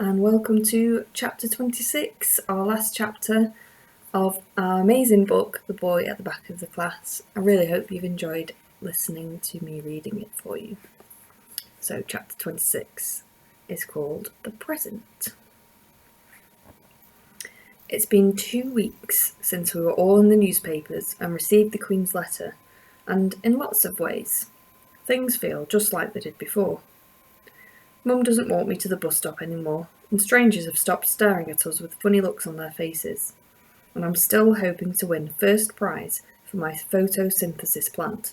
and welcome to chapter 26, our last chapter of our amazing book, The Boy at the Back of the Class. I really hope you've enjoyed listening to me reading it for you. So chapter 26 is called The Present. It's been 2 weeks since we were all in the newspapers and received the Queen's letter, and in lots of ways, things feel just like they did before. Mum doesn't walk me to the bus stop anymore, and strangers have stopped staring at us with funny looks on their faces. And I'm still hoping to win first prize for my photosynthesis plant,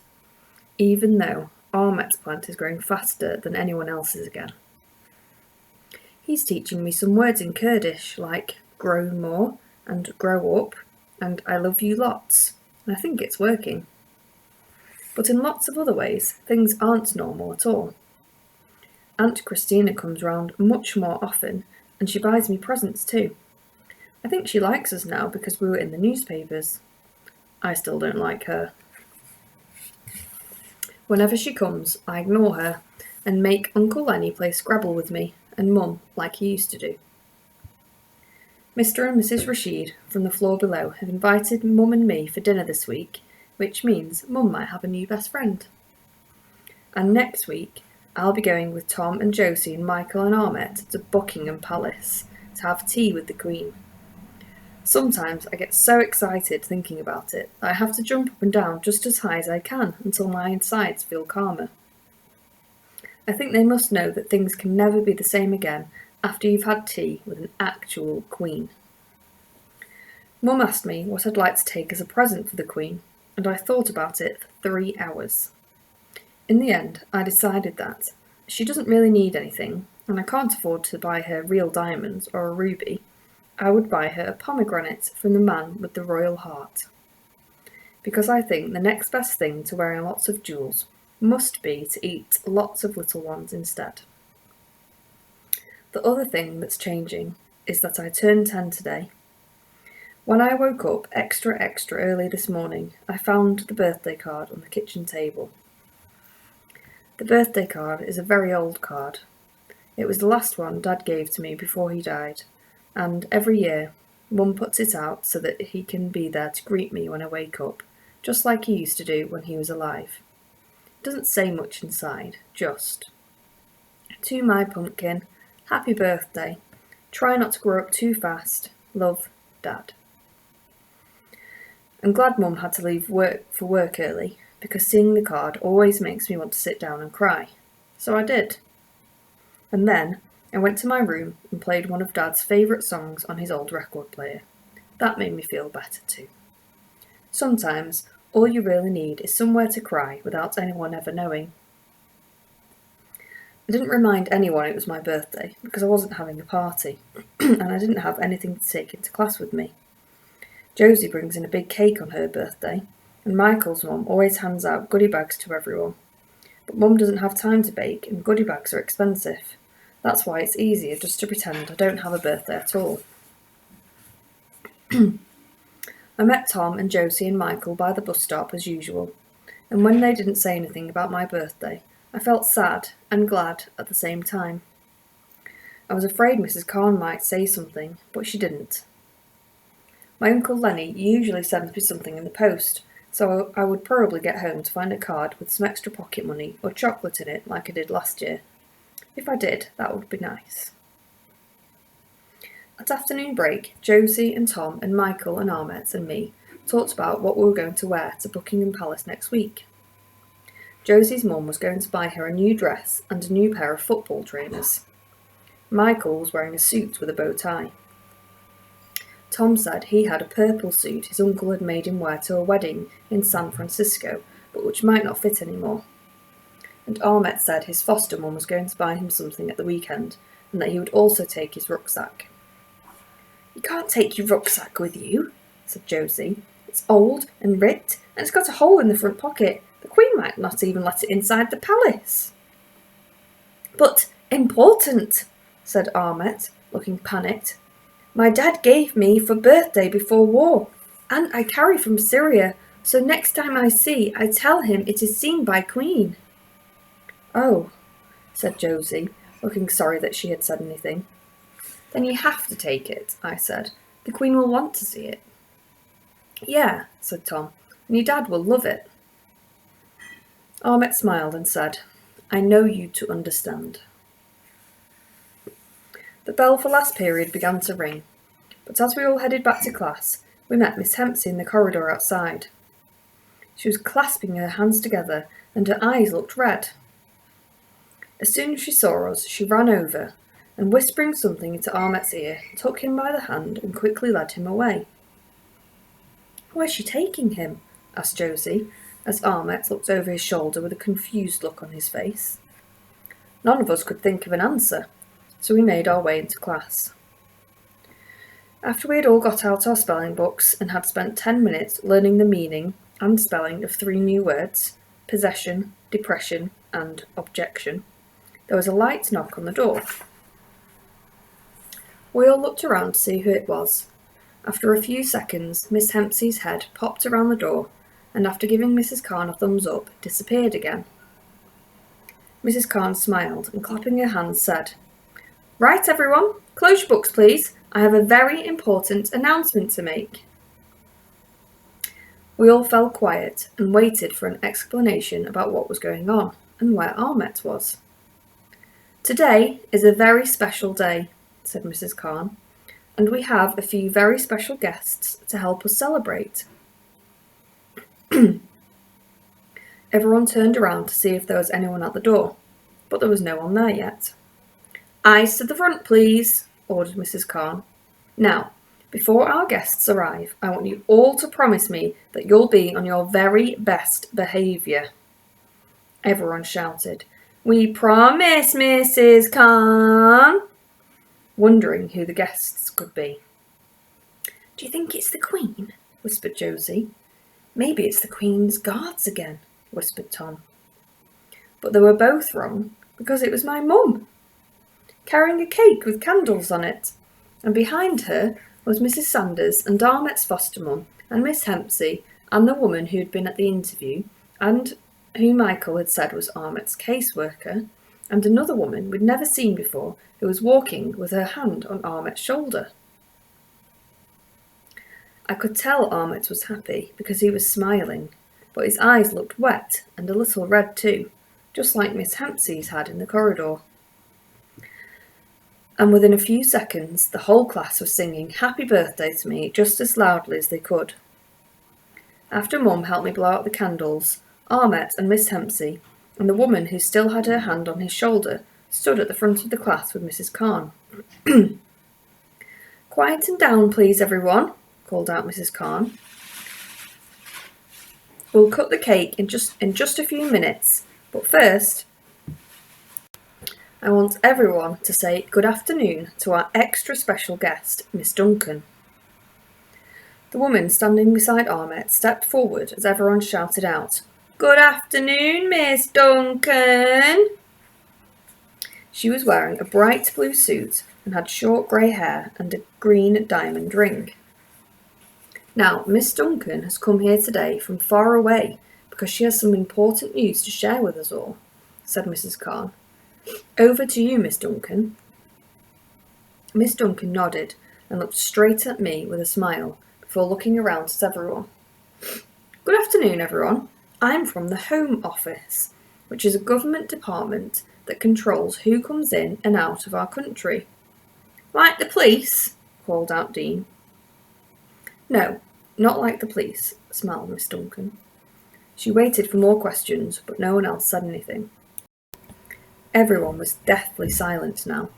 even though Ahmet's plant is growing faster than anyone else's again. He's teaching me some words in Kurdish, like grow more and grow up and I love you lots, and I think it's working. But in lots of other ways, things aren't normal at all. Aunt Christina comes round much more often, and she buys me presents too. I think she likes us now because we were in the newspapers. I still don't like her. Whenever she comes, I ignore her and make Uncle Lenny play Scrabble with me and Mum like he used to do. Mr. and Mrs. Rashid from the floor below have invited Mum and me for dinner this week, which means Mum might have a new best friend. And next week, I'll be going with Tom and Josie and Michael and Ahmet to Buckingham Palace to have tea with the Queen. Sometimes I get so excited thinking about it that I have to jump up and down just as high as I can until my insides feel calmer. I think they must know that things can never be the same again after you've had tea with an actual Queen. Mum asked me what I'd like to take as a present for the Queen, and I thought about it for 3 hours. In the end, I decided that she doesn't really need anything, and I can't afford to buy her real diamonds or a ruby. I would buy her a pomegranate from the man with the royal heart. Because I think the next best thing to wearing lots of jewels must be to eat lots of little ones instead. The other thing that's changing is that I turned 10 today. When I woke up extra early this morning, I found the birthday card on the kitchen table. The birthday card is a very old card. It was the last one Dad gave to me before he died, and every year Mum puts it out so that he can be there to greet me when I wake up, just like he used to do when he was alive. It doesn't say much inside, just, "To my pumpkin, happy birthday. Try not to grow up too fast. Love, Dad." I'm glad Mum had to leave work early, because seeing the card always makes me want to sit down and cry. So I did. And then I went to my room and played one of Dad's favourite songs on his old record player. That made me feel better too. Sometimes all you really need is somewhere to cry without anyone ever knowing. I didn't remind anyone it was my birthday because I wasn't having a party and I didn't have anything to take into class with me. Josie brings in a big cake on her birthday, and Michael's mum always hands out goodie bags to everyone. But Mum doesn't have time to bake, and goodie bags are expensive. That's why it's easier just to pretend I don't have a birthday at all. I met Tom and Josie and Michael by the bus stop as usual, and when they didn't say anything about my birthday, I felt sad and glad at the same time. I was afraid Mrs. Khan might say something, but she didn't. My Uncle Lenny usually sends me something in the post, so I would probably get home to find a card with some extra pocket money or chocolate in it like I did last year. If I did, that would be nice. At afternoon break, Josie and Tom and Michael and Ahmet and me talked about what we were going to wear to Buckingham Palace next week. Josie's mum was going to buy her a new dress and a new pair of football trainers. Michael was wearing a suit with a bow tie. Tom said he had a purple suit his uncle had made him wear to a wedding in San Francisco, but which might not fit anymore. And Ahmet said his foster mum was going to buy him something at the weekend, and that he would also take his rucksack. "You can't take your rucksack with you," said Josie. "It's old and ripped, and it's got a hole in the front pocket. The Queen might not even let it inside the palace." "But important," said Ahmet, looking panicked. "My dad gave me for birthday before war, and I carry from Syria, so next time I tell him it is seen by Queen." "Oh," said Josie, looking sorry that she had said anything. Then you have to take it, I said. The Queen will want to see it. Yeah, said Tom, and your dad will love it. Ahmet smiled and said, I know you to understand. The bell for last period began to ring, but as we all headed back to class, we met Miss Hempsey in the corridor outside. She was clasping her hands together, and her eyes looked red. As soon as she saw us, she ran over, and whispering something into Ahmet's ear, took him by the hand and quickly led him away. Where's she taking him? Asked Josie, as Ahmet looked over his shoulder with a confused look on his face. None of us could think of an answer, so we made our way into class. After we had all got out our spelling books and had spent 10 minutes learning the meaning and spelling of 3 new words, possession, depression, and objection, there was a light knock on the door. We all looked around to see who it was. After a few seconds, Miss Hempsey's head popped around the door, and after giving Mrs. Carn a thumbs up, disappeared again. Mrs. Carn smiled and, clapping her hands, said, Right, everyone, close your books, please. I have a very important announcement to make. We all fell quiet and waited for an explanation about what was going on and where Ahmet was. Today is a very special day, said Mrs. Carn, and we have a few very special guests to help us celebrate. Everyone turned around to see if there was anyone at the door, but there was no one there yet. Eyes to the front, please, ordered Mrs. Carn. Now, before our guests arrive, I want you all to promise me that you'll be on your very best behaviour. Everyone shouted, We promise, Mrs. Carn, wondering who the guests could be. Do you think it's the Queen? Whispered Josie. Maybe it's the Queen's guards again, whispered Tom. But they were both wrong, because it was my mum, carrying a cake with candles on it, and behind her was Mrs. Sanders and Ahmet's foster mum and Miss Hempsey and the woman who'd been at the interview and who Michael had said was Ahmet's caseworker, and another woman we'd never seen before who was walking with her hand on Ahmet's shoulder. I could tell Ahmet was happy because he was smiling, but his eyes looked wet and a little red too, just like Miss Hempsey's had in the corridor. And within a few seconds, the whole class was singing Happy Birthday to me just as loudly as they could. After Mum helped me blow out the candles, Ahmet and Miss Hempsey, and the woman who still had her hand on his shoulder, stood at the front of the class with Mrs. Carn. Quieten down, please, everyone, called out Mrs. Carn. We'll cut the cake in just a few minutes, but first, I want everyone to say good afternoon to our extra special guest, Miss Duncan. The woman standing beside Ahmet stepped forward as everyone shouted out, Good afternoon, Miss Duncan. She was wearing a bright blue suit and had short grey hair and a green diamond ring. Now, Miss Duncan has come here today from far away because she has some important news to share with us all, said Mrs. Carn. Over to you, Miss Duncan. Miss Duncan nodded and looked straight at me with a smile before looking around at everyone. Good afternoon, everyone. I'm from the Home Office, which is a government department that controls who comes in and out of our country. Like the police, called out Dean. No, not like the police, smiled Miss Duncan. She waited for more questions, but no one else said anything. Everyone was deathly silent now,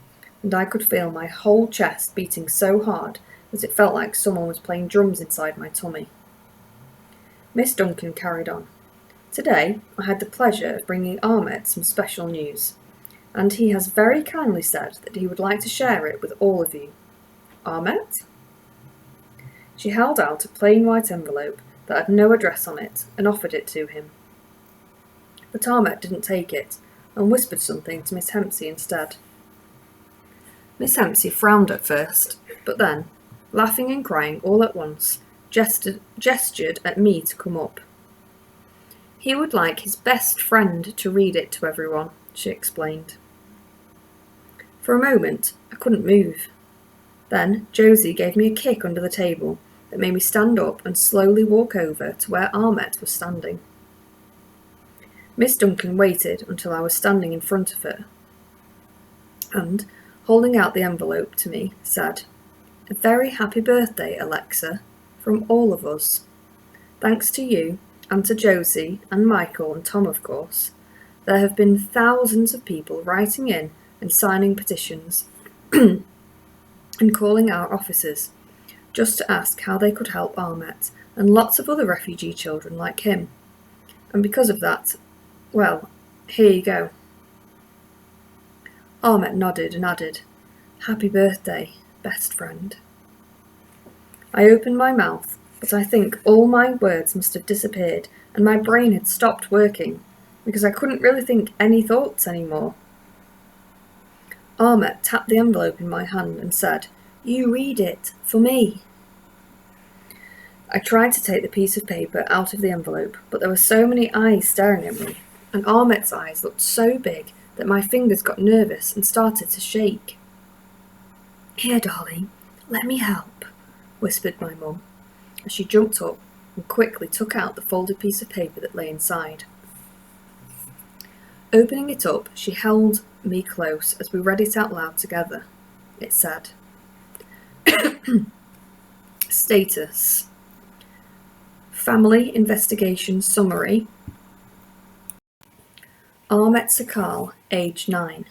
and I could feel my whole chest beating so hard that it felt like someone was playing drums inside my tummy. Miss Duncan carried on. Today, I had the pleasure of bringing Ahmet some special news, and he has very kindly said that he would like to share it with all of you. Ahmet? She held out a plain white envelope that had no address on it and offered it to him. But Ahmet didn't take it, and whispered something to Miss Hempsey instead. Miss Hempsey frowned at first, but then, laughing and crying all at once, gestured at me to come up. He would like his best friend to read it to everyone, she explained. For a moment, I couldn't move. Then Josie gave me a kick under the table that made me stand up and slowly walk over to where Ahmet was standing. Miss Duncan waited until I was standing in front of her and, holding out the envelope to me, said, "A very happy birthday, Alexa, from all of us. Thanks to you, and to Josie, and Michael, and Tom, of course. There have been thousands of people writing in and signing petitions and calling our offices just to ask how they could help Ahmet and lots of other refugee children like him. And because of that, well, here you go." Ahmet nodded and added, "Happy birthday, best friend." I opened my mouth, but I think all my words must have disappeared and my brain had stopped working because I couldn't really think any thoughts anymore. Ahmet tapped the envelope in my hand and said, "You read it, for me." I tried to take the piece of paper out of the envelope, but there were so many eyes staring at me, and Ahmet's eyes looked so big that my fingers got nervous and started to shake. "Here, darling, let me help," whispered my mum, as she jumped up and quickly took out the folded piece of paper that lay inside. Opening it up, she held me close as we read it out loud together. It said, "Status. Family investigation summary. Ahmet Sakal, age 9.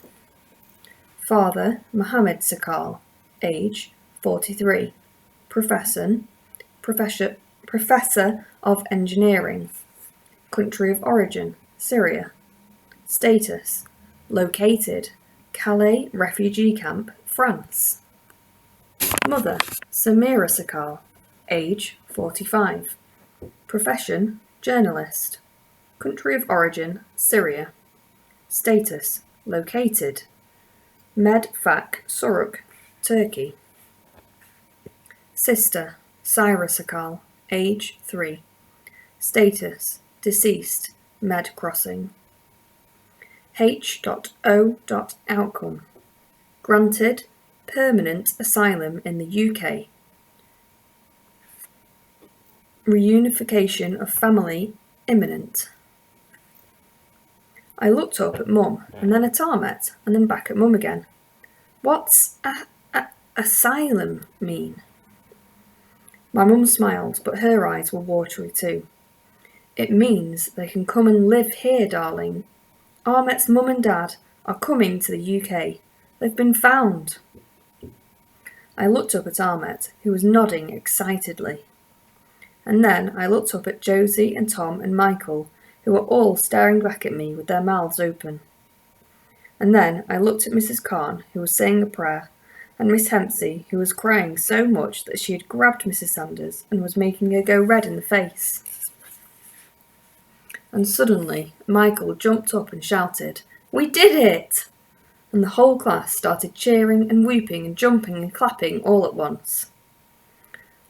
Father, Mohammed Sakal, age 43. Professor of Engineering. Country of origin, Syria. Status, located, Calais refugee camp, France. Mother, Samira Sakal, age 45. Profession, journalist. Country of origin, Syria. Status, located, Medfak Suruk, Turkey. Sister, Syra Sakal, age 3. Status, deceased, Med Crossing. H.O. Outcome. Granted permanent asylum in the UK. Reunification of family imminent. I looked up at Mum, and then at Ahmet, and then back at Mum again. What's asylum mean? My mum smiled, but her eyes were watery too. It means they can come and live here, darling. Ahmet's mum and dad are coming to the UK. They've been found. I looked up at Ahmet, who was nodding excitedly. And then I looked up at Josie and Tom and Michael, who were all staring back at me with their mouths open. And then I looked at Mrs. Khan, who was saying a prayer, and Miss Hempsey, who was crying so much that she had grabbed Mrs. Sanders and was making her go red in the face. And suddenly Michael jumped up and shouted, "We did it!" And the whole class started cheering and whooping and jumping and clapping all at once.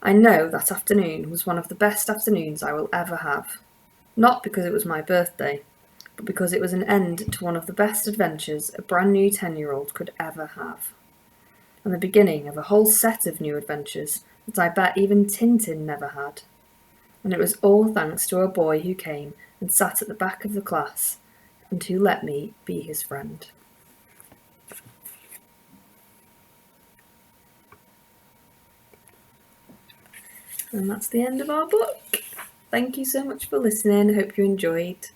I know that afternoon was one of the best afternoons I will ever have. Not because it was my birthday, but because it was an end to one of the best adventures a brand new 10-year-old could ever have. And the beginning of a whole set of new adventures that I bet even Tintin never had. And it was all thanks to a boy who came and sat at the back of the class and who let me be his friend. And that's the end of our book. Thank you so much for listening. I hope you enjoyed.